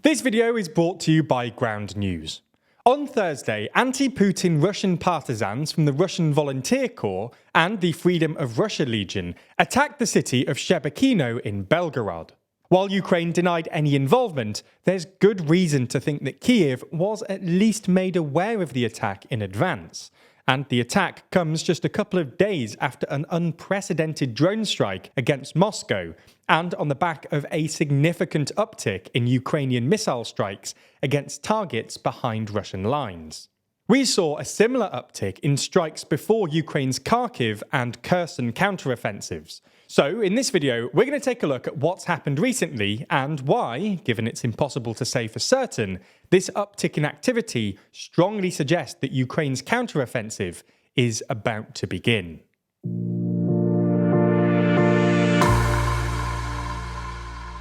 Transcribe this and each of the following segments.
This video is brought to you by Ground News. On Thursday, anti-Putin Russian partisans from the Russian Volunteer Corps and the Freedom of Russia Legion attacked the city of Shebekino in Belgorod. While Ukraine denied any involvement, there's good reason to think that Kyiv was at least made aware of the attack in advance. And the attack comes just a couple of days after an unprecedented drone strike against Moscow, and on the back of a significant uptick in Ukrainian missile strikes against targets behind Russian lines. We saw a similar uptick in strikes before Ukraine's Kharkiv and Kherson counteroffensives. So in this video, we're going to take a look at what's happened recently and why, given it's impossible to say for certain, this uptick in activity strongly suggests that Ukraine's counteroffensive is about to begin.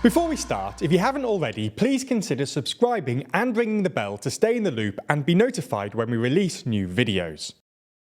Before we start, if you haven't already, please consider subscribing and ringing the bell to stay in the loop and be notified when we release new videos.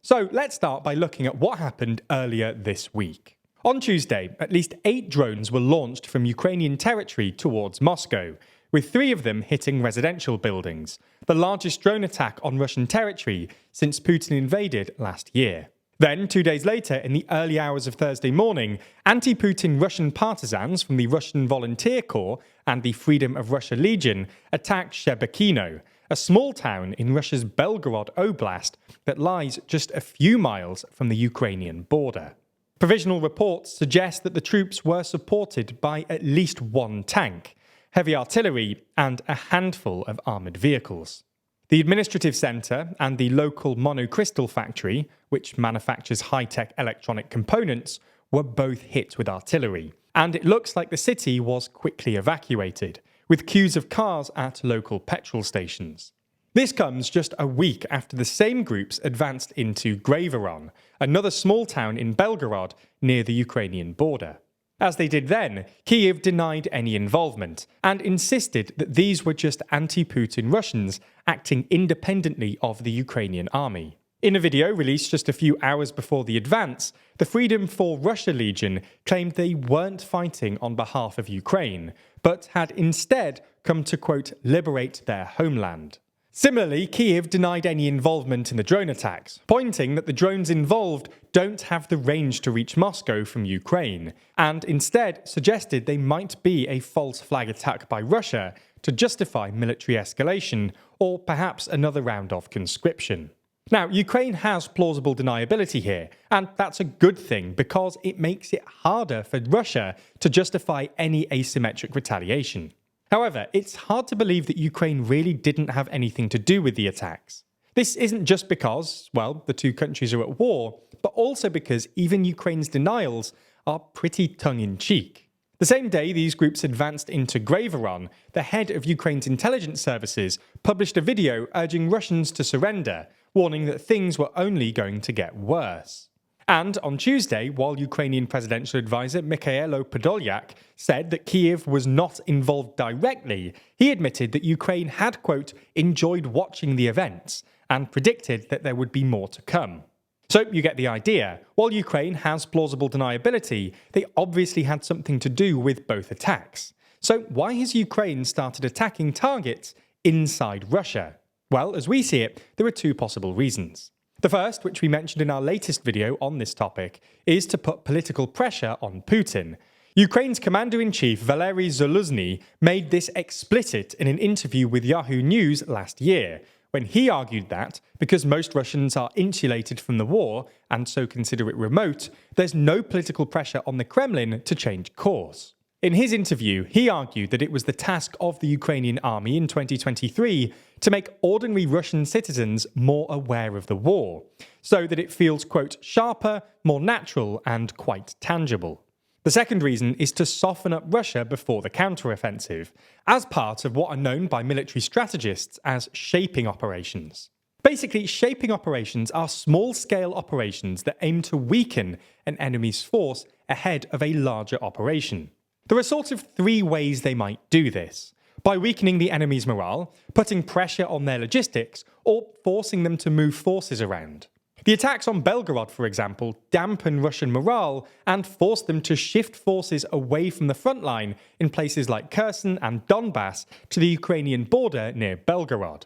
So let's start by looking at what happened earlier this week. On Tuesday, at least 8 drones were launched from Ukrainian territory towards Moscow, with 3 of them hitting residential buildings, the largest drone attack on Russian territory since Putin invaded last year. Then, 2 days later, in the early hours of Thursday morning, anti-Putin Russian partisans from the Russian Volunteer Corps and the Freedom of Russia Legion attacked Shebekino, a small town in Russia's Belgorod Oblast that lies just a few miles from the Ukrainian border. Provisional reports suggest that the troops were supported by at least 1 tank, heavy artillery, and a handful of armoured vehicles. The administrative centre and the local monocrystal factory, which manufactures high-tech electronic components, were both hit with artillery, and it looks like the city was quickly evacuated, with queues of cars at local petrol stations. This comes just a week after the same groups advanced into Belgorod, another small town in Belgorod near the Ukrainian border. As they did then, Kyiv denied any involvement and insisted that these were just anti-Putin Russians acting independently of the Ukrainian army. In a video released just a few hours before the advance, the Freedom for Russia Legion claimed they weren't fighting on behalf of Ukraine, but had instead come to, quote, liberate their homeland. Similarly, Kyiv denied any involvement in the drone attacks, pointing that the drones involved don't have the range to reach Moscow from Ukraine, and instead suggested they might be a false flag attack by Russia to justify military escalation, or perhaps another round of conscription. Now, Ukraine has plausible deniability here, and that's a good thing because it makes it harder for Russia to justify any asymmetric retaliation. However, it's hard to believe that Ukraine really didn't have anything to do with the attacks. This isn't just because, well, the 2 countries are at war, but also because even Ukraine's denials are pretty tongue-in-cheek. The same day these groups advanced into Belgorod, the head of Ukraine's intelligence services published a video urging Russians to surrender, warning that things were only going to get worse. And on Tuesday, while Ukrainian presidential advisor Mikhailo Podolyak said that Kyiv was not involved directly, he admitted that Ukraine had, quote, enjoyed watching the events and predicted that there would be more to come. So you get the idea. While Ukraine has plausible deniability, they obviously had something to do with both attacks. So why has Ukraine started attacking targets inside Russia? Well, as we see it, there are 2 possible reasons. The first, which we mentioned in our latest video on this topic, is to put political pressure on Putin. Ukraine's Commander-in-Chief Valery Zaluzhny made this explicit in an interview with Yahoo News last year, when he argued that, because most Russians are insulated from the war and so consider it remote, there's no political pressure on the Kremlin to change course. In his interview, he argued that it was the task of the Ukrainian army in 2023 to make ordinary Russian citizens more aware of the war, so that it feels, quote, sharper, more natural, and quite tangible. The second reason is to soften up Russia before the counteroffensive, as part of what are known by military strategists as shaping operations. Basically, shaping operations are small-scale operations that aim to weaken an enemy's force ahead of a larger operation. There are sort of 3 ways they might do this: by weakening the enemy's morale, putting pressure on their logistics, or forcing them to move forces around. The attacks on Belgorod, for example, dampen Russian morale and force them to shift forces away from the front line in places like Kherson and Donbass to the Ukrainian border near Belgorod.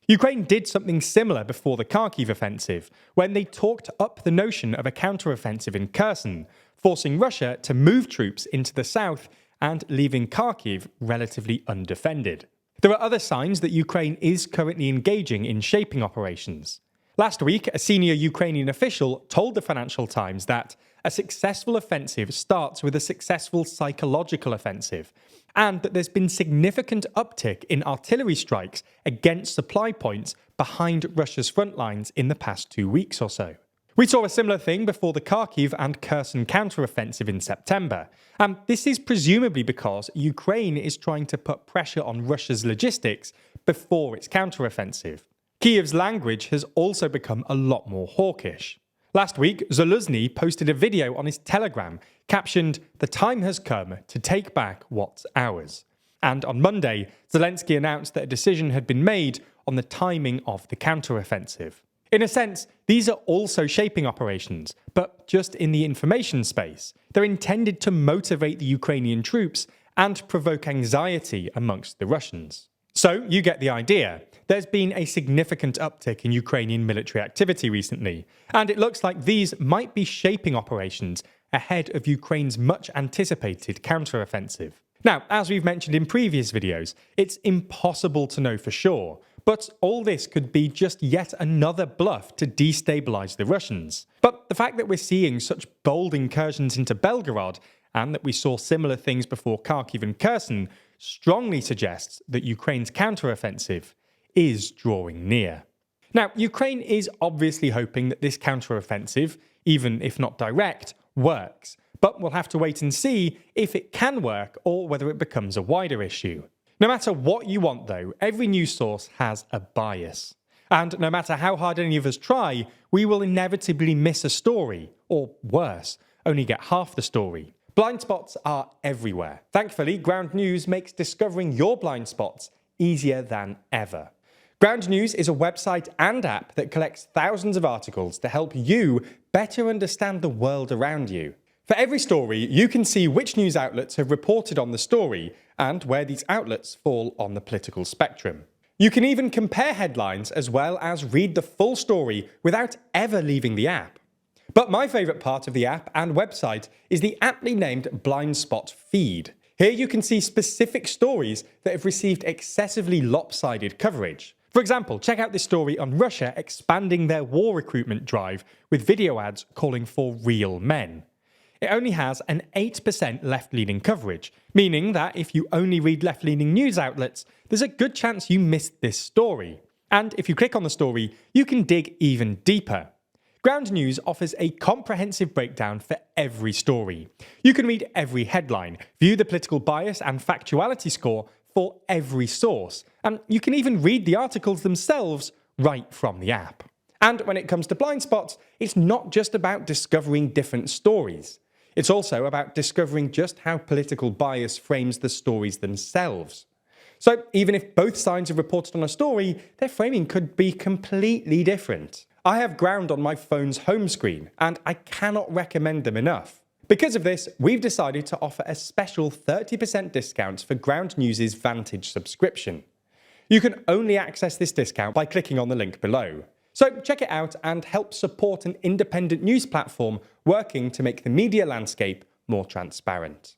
Ukraine did something similar before the Kharkiv offensive, when they talked up the notion of a counteroffensive in Kherson, forcing Russia to move troops into the south and leaving Kharkiv relatively undefended. There are other signs that Ukraine is currently engaging in shaping operations. Last week, a senior Ukrainian official told the Financial Times that a successful offensive starts with a successful psychological offensive, and that there's been significant uptick in artillery strikes against supply points behind Russia's front lines in the past 2 weeks or so. We saw a similar thing before the Kharkiv and Kherson counteroffensive in September, and this is presumably because Ukraine is trying to put pressure on Russia's logistics before its counteroffensive. Kyiv's language has also become a lot more hawkish. Last week, Zaluzny posted a video on his Telegram captioned, "The time has come to take back what's ours." And on Monday, Zelensky announced that a decision had been made on the timing of the counteroffensive. In a sense, these are also shaping operations, but just in the information space. They're intended to motivate the Ukrainian troops and provoke anxiety amongst the Russians. So, you get the idea. There's been a significant uptick in Ukrainian military activity recently, and it looks like these might be shaping operations ahead of Ukraine's much anticipated counteroffensive. Now, as we've mentioned in previous videos, it's impossible to know for sure, but all this could be just yet another bluff to destabilize the Russians. But the fact that we're seeing such bold incursions into Belgorod, and that we saw similar things before Kharkiv and Kherson, strongly suggests that Ukraine's counteroffensive is drawing near. Now, Ukraine is obviously hoping that this counteroffensive, even if not direct, works, but we'll have to wait and see if it can work or whether it becomes a wider issue. No matter what you want though, every news source has a bias. And no matter how hard any of us try, we will inevitably miss a story, or worse, only get half the story. Blind spots are everywhere. Thankfully, Ground News makes discovering your blind spots easier than ever. Ground News is a website and app that collects thousands of articles to help you better understand the world around you. For every story, you can see which news outlets have reported on the story and where these outlets fall on the political spectrum. You can even compare headlines as well as read the full story without ever leaving the app. But my favourite part of the app and website is the aptly named Blind Spot feed. Here you can see specific stories that have received excessively lopsided coverage. For example, check out this story on Russia expanding their war recruitment drive with video ads calling for real men. It only has an 8% left-leaning coverage, meaning that if you only read left-leaning news outlets, there's a good chance you missed this story. And if you click on the story, you can dig even deeper. Ground News offers a comprehensive breakdown for every story. You can read every headline, view the political bias and factuality score for every source, and you can even read the articles themselves right from the app. And when it comes to blind spots, it's not just about discovering different stories. It's also about discovering just how political bias frames the stories themselves. So even if both sides have reported on a story, their framing could be completely different. I have Ground on my phone's home screen, and I cannot recommend them enough. Because of this, we've decided to offer a special 30% discount for Ground News' Vantage subscription. You can only access this discount by clicking on the link below. So check it out and help support an independent news platform working to make the media landscape more transparent.